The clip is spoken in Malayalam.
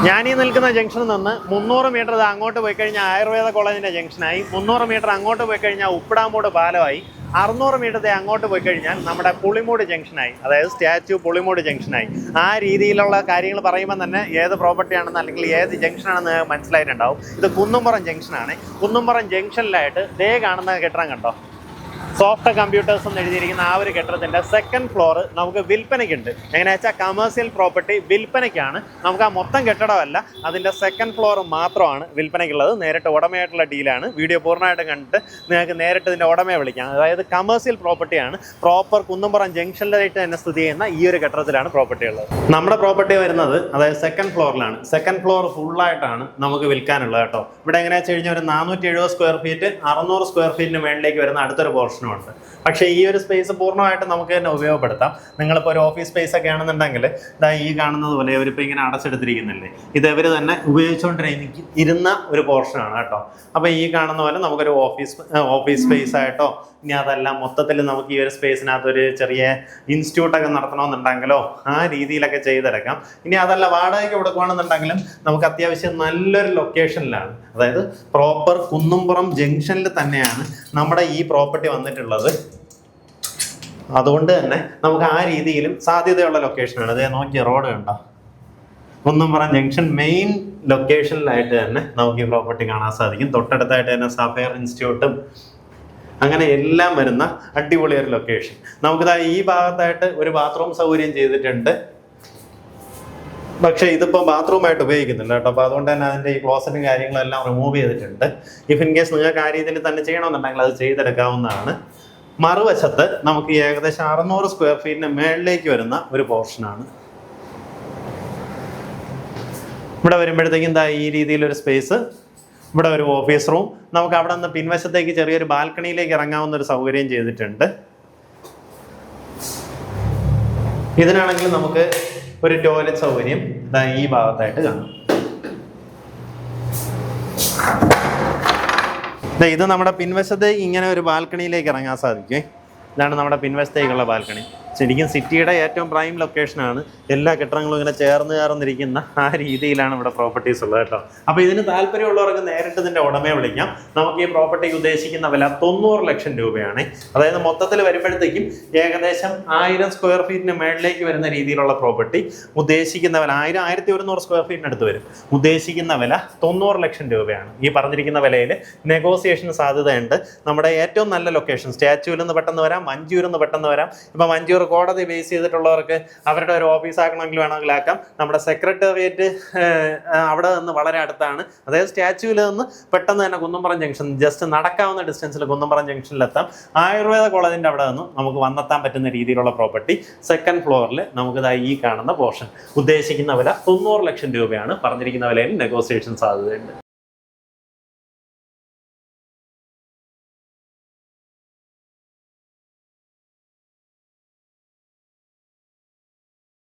ഞാനീ നിൽക്കുന്ന ജംഗ്ഷനിൽ നിന്ന് 300 മീറ്റർ അങ്ങോട്ട് പോയി കഴിഞ്ഞാൽ ആയുർവേദ കോളേജിൻ്റെ ജംഗ്ഷനായി, 300 മീറ്റർ അങ്ങോട്ട് പോയി കഴിഞ്ഞാൽ ഉപ്പിടാമൂട് പാലമായി, 600 മീറ്റർ അങ്ങോട്ട് പോയി കഴിഞ്ഞാൽ നമ്മുടെ പുളിമൂട് ജംഗ്ഷനായി, അതായത് സ്റ്റാച്യു പുളിമൂട് ജംഗ്ഷനായി. ആ രീതിയിലുള്ള കാര്യങ്ങൾ പറയുമ്പോൾ തന്നെ ഏത് പ്രോപ്പർട്ടിയാണെന്ന് അല്ലെങ്കിൽ ഏത് ജംഗ്ഷനാണെന്ന് മനസ്സിലായിട്ടുണ്ടാവും. ഇത് കുന്നുംപുറം ജംഗ്ഷനാണ്. കുന്നുംപുറം ജംഗ്ഷനിലായിട്ട് ദേ കാണുന്ന കെട്ടിടം കണ്ടോ, സോഫ്റ്റ് കമ്പ്യൂട്ടേഴ്സ് എന്ന് എഴുതിയിരിക്കുന്ന ആ ഒരു കെട്ടിടത്തിൻ്റെ സെക്കൻഡ് ഫ്ലോർ നമുക്ക് വിൽപ്പനയ്ക്കുണ്ട്. എങ്ങനെയാ വെച്ചാൽ കമേഴ്സ്യൽ പ്രോപ്പർട്ടി വിൽപ്പനയ്ക്കാണ്. നമുക്ക് ആ മൊത്തം കെട്ടിടമല്ല, അതിൻ്റെ സെക്കൻഡ് ഫ്ലോർ മാത്രമാണ് വിൽപ്പനയ്ക്കുള്ളത്. നേരിട്ട് ഉടമയായിട്ടുള്ള ഡീലാണ്. വീഡിയോ പൂർണ്ണമായിട്ട് കണ്ടിട്ട് നിങ്ങൾക്ക് നേരിട്ട് ഇതിൻ്റെ ഉടമയെ വിളിക്കാം. അതായത് കമേഴ്സ്യൽ പ്രോപ്പർട്ടിയാണ്. പ്രോപ്പർ കുന്നുംപുറം ജംഗ്ഷനിലായിട്ട് തന്നെ സ്ഥിതി ചെയ്യുന്ന ഈ ഒരു കെട്ടിടത്തിലാണ് പ്രോപ്പർട്ടി ഉള്ളത്. നമ്മുടെ പ്രോപ്പർട്ടി വരുന്നത് അതായത് സെക്കൻഡ് ഫ്ലോറിലാണ്. സെക്കൻഡ് ഫ്ലോർ ഫുള്ളായിട്ടാണ് നമുക്ക് വിൽക്കാനുള്ളത് കേട്ടോ. ഇവിടെ എങ്ങനെയാ വെച്ച് കഴിഞ്ഞാൽ ഒരു 470 സ്ക്വയർ ഫീറ്റ് 600 സ്ക്വയർ ഫീറ്റിന് മേളിലേക്ക് വരുന്ന അടുത്തൊരു പോർഷൻ ഉണ്ട്. പക്ഷേ ഈ ഒരു സ്പേസ് പൂർണ്ണമായിട്ട് നമുക്ക് തന്നെ ഉപയോഗപ്പെടുത്താം. നിങ്ങളിപ്പോൾ ഒരു ഓഫീസ് സ്പേസ് ഒക്കെ ആണെന്നുണ്ടെങ്കിൽ ഇതാ ഈ കാണുന്നത് പോലെ ഇവരിപ്പോൾ ഇങ്ങനെ അടച്ചെടുത്തിരിക്കുന്നില്ലേ, ഇത് ഇവർ തന്നെ ഉപയോഗിച്ചുകൊണ്ടിരുന്ന ഒരു പോർഷനാണ് കേട്ടോ. അപ്പോൾ ഈ കാണുന്ന പോലെ നമുക്കൊരു ഓഫീസ് സ്പേസ് ആയിട്ടോ, ഇനി അതെല്ലാം മൊത്തത്തിൽ നമുക്ക് ഈ ഒരു സ്പേസിനകത്ത് ഒരു ചെറിയ ഇൻസ്റ്റിറ്റ്യൂട്ടൊക്കെ നടത്തണമെന്നുണ്ടെങ്കിലോ ആ രീതിയിലൊക്കെ ചെയ്തെടുക്കാം. ഇനി അതല്ല വാടകയ്ക്ക് കൊടുക്കുകയാണെന്നുണ്ടെങ്കിലും നമുക്ക് അത്യാവശ്യം നല്ലൊരു ലൊക്കേഷനിലാണ്, അതായത് പ്രോപ്പർ കുന്നുംപുറം ജംഗ്ഷനിൽ തന്നെയാണ് നമ്മുടെ ഈ പ്രോപ്പർട്ടി വന്നിട്ടുള്ളത്. അതുകൊണ്ട് തന്നെ നമുക്ക് ആ രീതിയിലും സാധ്യതയുള്ള ലൊക്കേഷനാണ്. അതേ നോക്കിയ റോഡ് കണ്ടോ, കുന്നുംപുറം ജംഗ്ഷൻ മെയിൻ ലൊക്കേഷനിലായിട്ട് തന്നെ നമുക്ക് ഈ പ്രോപ്പർട്ടി കാണാൻ സാധിക്കും. തൊട്ടടുത്തായിട്ട് തന്നെ സഫയർ ഇൻസ്റ്റിറ്റ്യൂട്ടും അങ്ങനെ എല്ലാം വരുന്ന അടിപൊളി ഒരു ലൊക്കേഷൻ. നമുക്കിതാ ഈ ഭാഗത്തായിട്ട് ഒരു ബാത്റൂം സൗകര്യം ചെയ്തിട്ടുണ്ട്. പക്ഷേ ഇതിപ്പോൾ ബാത്റൂമായിട്ട് ഉപയോഗിക്കുന്നില്ല കേട്ടോ. അപ്പോൾ അതുകൊണ്ട് തന്നെ അതിൻ്റെ ഈ ക്ലോസറ്റും കാര്യങ്ങളെല്ലാം റിമൂവ് ചെയ്തിട്ടുണ്ട്. ഇഫ് ഇൻ കേസ് നിങ്ങൾക്ക് ആ രീതിയിൽ തന്നെ ചെയ്യണമെന്നുണ്ടെങ്കിൽ അത് ചെയ്തെടുക്കാവുന്നതാണ്. മറുവശത്ത് നമുക്ക് ഏകദേശം 600 സ്ക്വയർ ഫീറ്റിന് മേളിലേക്ക് വരുന്ന ഒരു പോർഷനാണ്. ഇവിടെ വരുമ്പോഴത്തേക്കും എന്താ ഈ രീതിയിലൊരു സ്പേസ്, ഇവിടെ ഒരു ഓഫീസ് റൂം, നമുക്ക് അവിടെ നിന്ന് പിൻവശത്തേക്ക് ചെറിയൊരു ബാൽക്കണിയിലേക്ക് ഇറങ്ങാവുന്ന ഒരു സൗകര്യം ചെയ്തിട്ടുണ്ട്. ഇതിനാണെങ്കിൽ നമുക്ക് ഒരു ടോയ്ലറ്റ് സൗകര്യം ഈ ഭാഗത്തായിട്ട് കാണാം. ഇത് നമ്മുടെ പിൻവശത്തേക്ക് ഇങ്ങനെ ഒരു ബാൽക്കണിയിലേക്ക് ഇറങ്ങാൻ സാധിക്കും. ഇതാണ് നമ്മുടെ പിൻവശത്തേക്കുള്ള ബാൽക്കണി. ശരിക്കും സിറ്റിയുടെ ഏറ്റവും പ്രൈം ലൊക്കേഷനാണ്. എല്ലാ കെട്ടിടങ്ങളും ഇങ്ങനെ ചേർന്നിരിക്കുന്ന ആ രീതിയിലാണ് ഇവിടെ പ്രോപ്പർട്ടീസ് ഉള്ളത് കേട്ടോ. അപ്പോൾ ഇതിന് താല്പര്യമുള്ളവർക്ക് നേരിട്ട് ഇതിൻ്റെ ഉടമയെ വിളിക്കാം. നമുക്ക് ഈ പ്രോപ്പർട്ടിക്ക് ഉദ്ദേശിക്കുന്ന വില 90 ലക്ഷം രൂപയാണ്. അതായത് മൊത്തത്തിൽ വരുമ്പോഴത്തേക്കും ഏകദേശം 1000 സ്ക്വയർ ഫീറ്റിന് മേളിലേക്ക് വരുന്ന രീതിയിലുള്ള പ്രോപ്പർട്ടി. ഉദ്ദേശിക്കുന്ന വില 1100 സ്ക്വയർ ഫീറ്റിന് അടുത്ത് വരും. ഉദ്ദേശിക്കുന്ന വില 90 ലക്ഷം രൂപയാണ്. ഈ പറഞ്ഞിരിക്കുന്ന വിലയിൽ നെഗോസിയേഷന് സാധ്യതയുണ്ട്. നമ്മുടെ ഏറ്റവും നല്ല ലൊക്കേഷൻ സ്റ്റാച്യൂവിൽ നിന്ന് പെട്ടെന്ന് വരാം, മഞ്ചൂരിൽ നിന്ന് പെട്ടെന്ന് വരാം. ഇപ്പം മഞ്ചൂർ കോടതി ബേസ് ചെയ്തിട്ടുള്ളവർക്ക് അവരുടെ ഒരു ഓഫീസ് ആക്കണമെങ്കിൽ വേണമെങ്കിൽ ആക്കാം. നമ്മുടെ സെക്രട്ടേറിയറ്റ് അവിടെ നിന്ന് വളരെ അടുത്താണ്. അതായത് സ്റ്റാച്യൂവിൽ നിന്ന് പെട്ടെന്ന് തന്നെ കുന്നുംപുറം ജംഗ്ഷൻ ജസ്റ്റ് നടക്കാവുന്ന ഡിസ്റ്റൻസിൽ കുന്നുംപുറം ജംഗ്ഷനിലെത്താം. ആയുർവേദ കോളേജിൻ്റെ അവിടെ നിന്ന് നമുക്ക് വന്നെത്താൻ പറ്റുന്ന രീതിയിലുള്ള പ്രോപ്പർട്ടി. സെക്കൻഡ് ഫ്ലോറിൽ നമുക്കിതാ ഈ കാണുന്ന പോർഷൻ. ഉദ്ദേശിക്കുന്ന വില 90 ലക്ഷം രൂപയാണ്. പറഞ്ഞിരിക്കുന്ന വിലയിൽ നെഗോസിയേഷൻ സാധ്യതയുണ്ട്.